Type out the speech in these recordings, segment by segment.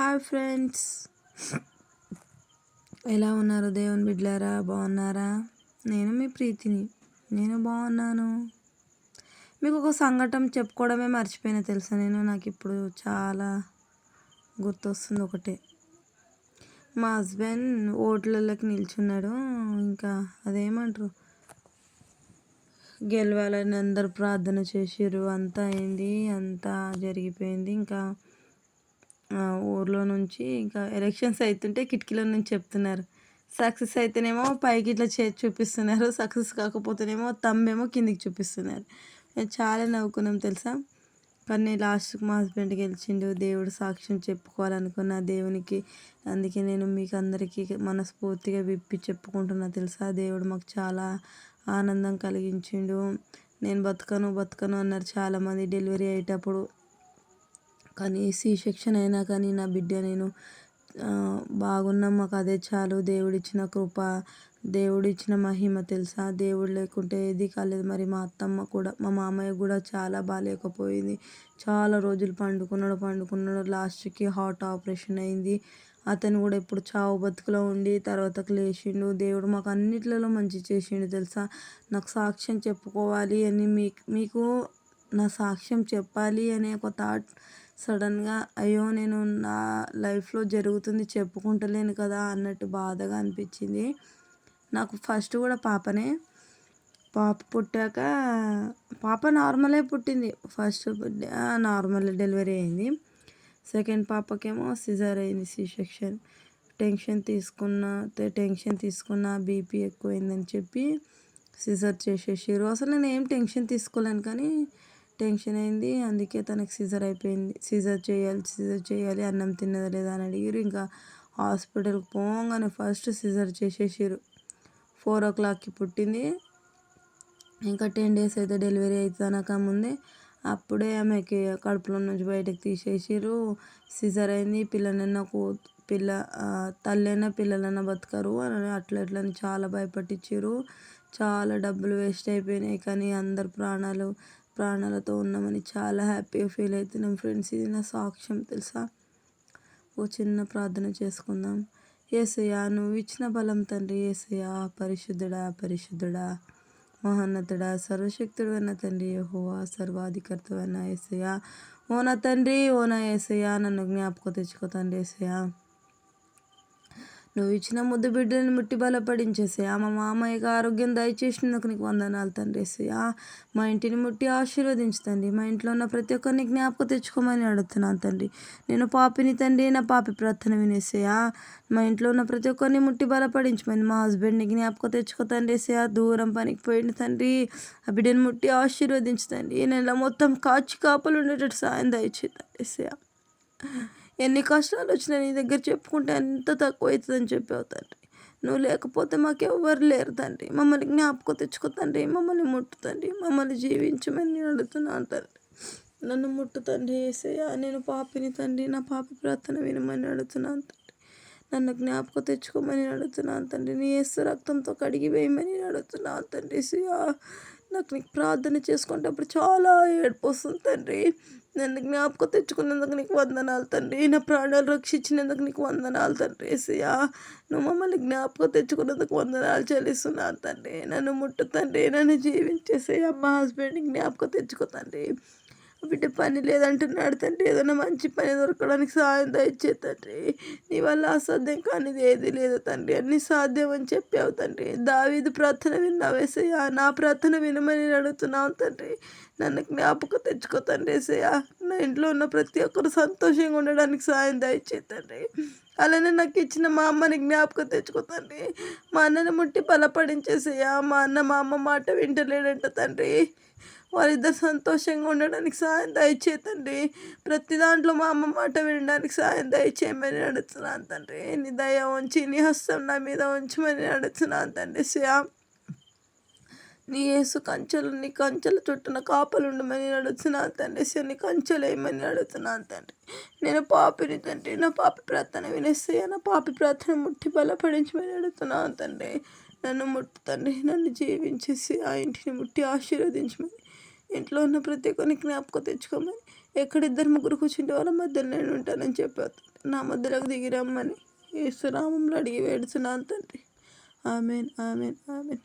Hi friends, ఎలా ఉన్నారు దేవుని బిడ్డలారా? బాగున్నారా? నేను మీ ప్రీతిని. నేను బాగున్నాను. మీకు ఒక సంఘటన చెప్పుకోవడమే మర్చిపోయినా తెలుసా? నాకు ఇప్పుడు చాలా గుర్తొస్తుంది ఒకటే. మా హస్బెండ్ ఓట్లలోకి నిల్చున్నాడు. ఇంకా అదేమంటారు, గెలవాలని అందరు ప్రార్థన చేసిర్రు. అంతా అయింది, అంతా జరిగిపోయింది. ఇంకా ఊర్లో నుంచి ఇంకా ఎలక్షన్స్ అవుతుంటే కిటికీల నుంచి చెప్తున్నారు. సక్సెస్ అయితేనేమో పైకి ఇట్లా చేసి చూపిస్తున్నారు, సక్సెస్ కాకపోతేనేమో తమ్మేమో కిందికి చూపిస్తున్నారు. మేము చాలా నవ్వుకున్నాం తెలుసా. కానీ లాస్ట్కి మా హస్బెండ్ గెలిచిండు. దేవుడు సాక్ష్యం చెప్పుకోవాలనుకున్న దేవునికి. అందుకే నేను మీకు అందరికీ మనస్ఫూర్తిగా విప్పి చెప్పుకుంటున్నా తెలుసా. దేవుడు మాకు చాలా ఆనందం కలిగించిండు. నేను బతకను అన్నారు చాలామంది డెలివరీ అయ్యేటప్పుడు. కానీ సి సెక్షన్ అయినా కానీ నా బిడ్డ నేను బాగున్నాం. మాకు అదే చాలు. దేవుడిచ్చిన కృప, దేవుడిచ్చిన మహిమ తెలుసా. దేవుడు లేకుంటే ఏది కాలేదు. మరి మా అత్తమ్మ కూడా, మా మామయ్య కూడా చాలా బాగాలేకపోయింది. చాలా రోజులు పండుకున్నాడు. లాస్ట్కి హార్ట్ ఆపరేషన్ అయింది. అతను కూడా ఇప్పుడు చావు బతుకులో ఉండి తర్వాతకు లేచిండు. దేవుడు మాకు అన్నిట్లలో మంచి చేసిండు తెలుసా. నాకు సాక్ష్యం చెప్పుకోవాలి అని మీకు నా సాక్ష్యం చెప్పాలి అనే ఒక థాట్ సడన్గా, అయ్యో నేను నా లైఫ్లో జరుగుతుంది చెప్పుకుంటలేను కదా అన్నట్టు బాధగా అనిపించింది. నాకు ఫస్ట్ కూడా పాపనే. పాప పుట్టాక పాప నార్మలే పుట్టింది. ఫస్ట్ నార్మల్ డెలివరీ అయింది. సెకండ్ పాపకేమో సిజర్ అయింది, సి సెక్షన్. టెన్షన్ తీసుకున్న బీపీ ఎక్కువైందని చెప్పి సిజర్ చేసేసారు. అసలు నేను ఏం టెన్షన్ తీసుకోలేను, కానీ టెన్షన్ అయింది. అందుకే తనకి సిజర్ అయిపోయింది. సిజర్ చేయాలి అన్నం తిన్నదా లేదా అని అడిగారు. ఇంకా హాస్పిటల్కి పోగానే ఫస్ట్ సిజర్ చేసేసారు. 4 o'clockకి పుట్టింది. ఇంకా 10 days అయితే డెలివరీ అవుతానక ముందే అప్పుడే ఆమెకి కడుపులో నుంచి బయటకు తీసేసారు. సిజర్ అయింది. తల్లైనా పిల్లలైనా బతకరు అని అట్లని చాలా భయపట్టించారు. చాలా డబ్బులు వేస్ట్ అయిపోయినాయి. కానీ అందరు ప్రాణాలతో ఉన్నామని చాలా హ్యాపీగా ఫీల్ అవుతున్నాం ఫ్రెండ్స్. ఇది నా సాక్ష్యం తెలుసా. ఓ చిన్న ప్రార్థన చేసుకుందాం. యేసయ్యా, నువ్వు ఇచ్చిన బలం తండ్రి. యేసయ్యా, పరిశుద్ధుడా మహోన్నతుడా సర్వశక్తుడైన తండ్రి, యెహోవా సర్వాధికర్తమైన యేసయ్యా, ఓ నా తండ్రి, ఓ నా యేసయ్యా, నన్ను జ్ఞాపకం తెచ్చుకో తండ్రి. యేసయ్యా, నువ్వు ఇచ్చిన ముద్దు బిడ్డలను ముట్టి బలపడించేసయ్యా. మా మామయ్యకి ఆరోగ్యం దయచేసినందుకు నీకు వందనాలు తండ్రి. యేసయ్యా, మా ఇంటిని ముట్టి ఆశీర్వదించుతండి. మా ఇంట్లో ఉన్న ప్రతి ఒక్కరిని జ్ఞాపకం తెచ్చుకోమని అడుగుతున్నాను తండ్రి. నేను పాపిని తండ్రి, నా పాపి ప్రార్థన వినేసయ్యా. మా ఇంట్లో ఉన్న ప్రతి ఒక్కరిని ముట్టి బలపడించమని మా హస్బెండ్ని జ్ఞాపకం తెచ్చుకో తండ్రి. యేసయ్యా, దూరం పనికి పోయింది తండ్రి. ఆ బిడ్డను ముట్టి ఆశీర్వదించుతండి. ఈ నెల మొత్తం కాపలు ఉండేటట్టు సాయం దయచేయండి యేసయ్యా. ఎన్ని కష్టాలు వచ్చినా నీ దగ్గర చెప్పుకుంటే ఎంత తక్కువ అవుతుందని చెప్పావు తండ్రి. నువ్వు లేకపోతే మాకెవ్వరు లేరు తండ్రి. మమ్మల్ని జ్ఞాపకం తెచ్చుకో తండ్రి. మమ్మల్ని ముట్టుతండి. మమ్మల్ని జీవించమని నేను అడుగుతున్నాను తండ్రి. నన్ను ముట్టుతండి యేసయ్యా. నేను పాపిని తండ్రి. నా పాపి ప్రార్థన వినమని అడుగుతున్నాను తండ్రి. నన్ను జ్ఞాపకం తెచ్చుకోమని అడుగుతున్నాను తండ్రి. నీ యేసు రక్తంతో కడిగి వేయమని అడుగుతున్నాను తండ్రి. యేసయ్యా, నాకు నీకు ప్రార్థన చేసుకునేటప్పుడు చాలా ఏడుపు వస్తుంది తండ్రి. నన్ను జ్ఞాపకం తెచ్చుకున్నందుకు నీకు వందనాలు తండ్రి. నా ప్రాణాలు రక్షించినందుకు నీకు వందనాలు తండ్రి. యేసయ్యా, నువ్వు మమ్మల్ని జ్ఞాపకం తెచ్చుకున్నందుకు వందనాలు చెల్లిస్తున్నాను తండ్రి. నన్ను ముట్టు తండ్రి. నన్ను జీవించేసయ్యా. మా హస్బెండ్ని జ్ఞాపకం తెచ్చుకో తండ్రి. బిడ్డ పని లేదంటున్నాడు తండ్రి. ఏదైనా మంచి పని దొరకడానికి సహాయం దయచే తండ్రి. నీ వల్ల అసాధ్యం కానిది ఏది లేదు తండ్రి. అన్ని సాధ్యం అని చెప్పావు తండ్రి. దావీదు ప్రార్థన విన్నావు యేసయ్యా. నా ప్రార్థన వినమని అడుగుతున్నావు తండ్రి. నన్ను జ్ఞాపకం తెచ్చుకో తండ్రి. యేసయ్యా, నా ఇంట్లో ఉన్న ప్రతి ఒక్కరు సంతోషంగా ఉండడానికి సహాయం దయచే తండ్రి. అలానే నాకు ఇచ్చిన మా అమ్మని జ్ఞాపకం తెచ్చుకో తండ్రి. మా అన్నని ముట్టి బలపడించేసయ్యా. మా అన్న మా అమ్మ మాట వింటలేడంట తండ్రి. వారిద్దరు సంతోషంగా ఉండడానికి సాయం దయచేతండి. ప్రతి దాంట్లో మా అమ్మ మాట వినడానికి సాయం దయచేయమని అడుగుతున్నాను తండ్రి. నీ దయ ఉంచి నీ హస్తం నా మీద ఉంచమని అడుగుతున్నాను తండ్రి. శ్యామ్, నీ కంచెల చుట్టూన కాపలు ఉండమని అడుగుతున్నాను తండ్రి. నీ కంచెలు వేయమని అడుగుతున్నాను తండ్రి. నేను పాపిని తండ్రి. నా పాపి ప్రార్థన వినేస్తాయా. నా పాపి ప్రార్థన ముట్టి బలపడించమని అడుగుతున్నాను తండ్రి. నన్ను ముట్టు తండ్రి. నన్ను జీవించేసి ఆ ఇంటిని ముట్టి ఆశీర్వదించమని, ఇంట్లో ఉన్న ప్రతి ఒక్కరిని జ్ఞాపకం తెచ్చుకోమని ఎక్కడ ఇద్దరు ముగ్గురు కూర్చుంటే వాళ్ళ మధ్యలో నేను ఉంటానని చెప్పాను. నా మధ్యలోకి దిగి రమ్మని యేసు నామంలో అడిగి వేడుచున్నాను తండ్రి. Amen, amen, amen.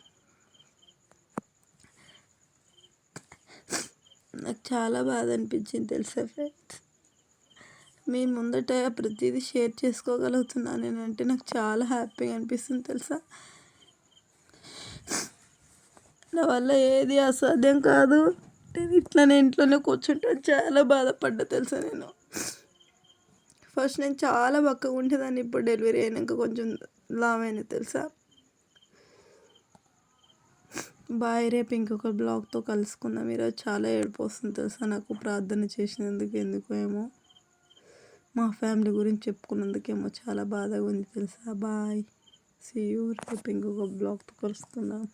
నాకు చాలా బాధ అనిపించింది తెలుసా ఫ్రెండ్స్. మీ ముందట ప్రతిదీ షేర్ చేసుకోగలుగుతున్నాను నేనంటే నాకు చాలా హ్యాపీగా అనిపిస్తుంది తెలుసా. నా వల్ల ఏది అసాధ్యం కాదు. నేను ఇట్లనే ఇంట్లోనే కూర్చుంటాను. చాలా బాధపడ్డా తెలుసా నేను. ఫస్ట్ నేను చాలా బక్కగా ఉండేదాన్ని. ఇప్పుడు డెలివరీ అయినాక కొంచెం లావైన తెలుసా. బాయ్, రేపు ఇంకొక బ్లాగ్తో కలుసుకుందాం. ఈరోజు చాలా ఏడుపు వస్తుంది తెలుసా నాకు, ప్రార్థన చేసినందుకు ఎందుకో ఏమో, మా ఫ్యామిలీ గురించి చెప్పుకున్నందుకేమో చాలా బాధగా ఉంది తెలుసా. Bye, see you. రేపు ఇంకొక బ్లాగ్తో కలుసుకుందాం.